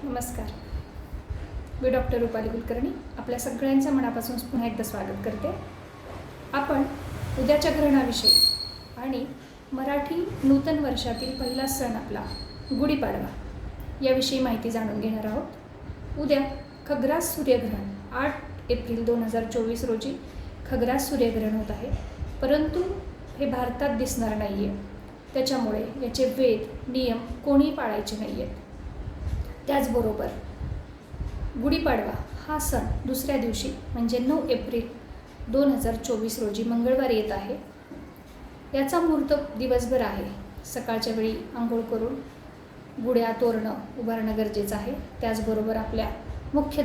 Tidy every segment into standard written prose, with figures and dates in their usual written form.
नमस्कार. मी डॉक्टर रुपाली कुलकर्णी आपल्या सगळ्यांचं मनापासून पुन्हा एकदा स्वागत करते. आपण उद्याच्या ग्रहणाविषयी आणि मराठी नूतन वर्षातील पहिला सण आपला गुढीपाडवा याविषयी माहिती जाणून घेणार आहोत. उद्या खग्रास सूर्यग्रहण 8 एप्रिल 2024 रोजी खग्रास सूर्यग्रहण होत आहे, परंतु हे भारतात दिसणार नाही आहे. त्याच्यामुळे याचे वेद नियम कोणीही पाळायचे नाही आहेत. त्याचबरोबर गुढीपाडवा हा सण दुसऱ्या दिवशी म्हणजे 9 एप्रिल 2024 रोजी मंगळवारी येत आहे. याचा मुहूर्त दिवसभर आहे. सकाळच्या वेळी आंघोळ करून गुढ्या तोरणं उभारणं गरजेचं आहे. त्याचबरोबर आपल्या मुख्य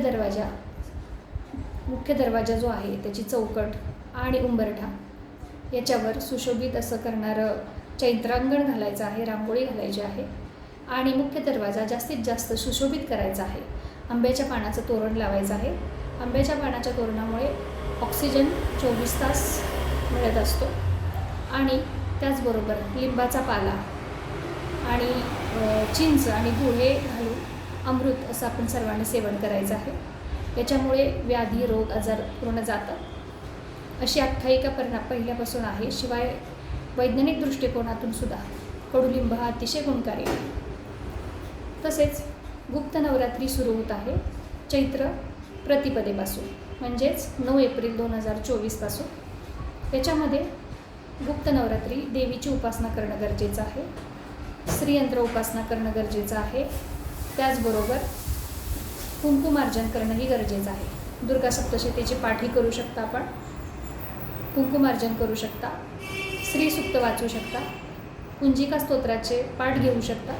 दरवाजा जो आहे त्याची चौकट आणि उंबरठा याच्यावर सुशोभित असं करणारं चैत्रांगण घालायचं आहे, रांगोळी घालायची आहे आणि मुख्य दरवाजा जास्तीत जास्त सुशोभित करायचा आहे. आंब्याच्या पानाचं तोरण लावायचं आहे. आंब्याच्या पानाच्या तोरणामुळे ऑक्सिजन 24 तास मिळत असतो आणि त्याचबरोबर लिंबाचा पाला आणि चिंच आणि गुळ हे घालून अमृत असं आपण सर्वांनी सेवन करायचं आहे. याच्यामुळे व्याधी रोग आजार पूर्ण जातात अशी आख्यायिका पहिल्यापासून आहे. शिवाय वैज्ञानिक दृष्टिकोनातून सुद्धा कडुलिंब हा अतिशय गुणकारी आहे. तसेच गुप्त नवरात्री सुरू होत आहे चैत्र प्रतिपदेपासून म्हणजेच 9 एप्रिल 2024 पासून. याच्यामध्ये गुप्त नवरात्री देवीची उपासना करणं गरजेचं आहे. श्रीयंत्र उपासना करणं गरजेचं आहे. त्याचबरोबर कुंकुमार्जन करणंही गरजेचं आहे. दुर्गा सप्तशतीची पाठी करू शकता आपण, कुंकुमार्जन करू शकता, श्रीसूक्त वाचू शकता, कुंजिका स्तोत्राचे पाठ घेऊ शकता.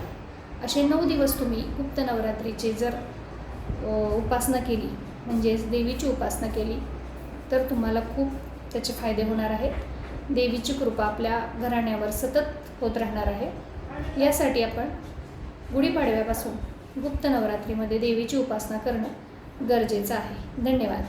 असे 9 दिवस तुम्ही गुप्त नवरात्रीची जर उपासना केली म्हणजेच देवीची उपासना केली तर तुम्हाला खूप त्याचे फायदे होणार आहेत. देवीची कृपा आपल्या घराण्यावर सतत होत राहणार आहे. यासाठी आपण गुढीपाडव्यापासून गुप्त नवरात्रीमध्ये देवीची उपासना करणं गरजेचं आहे. धन्यवाद.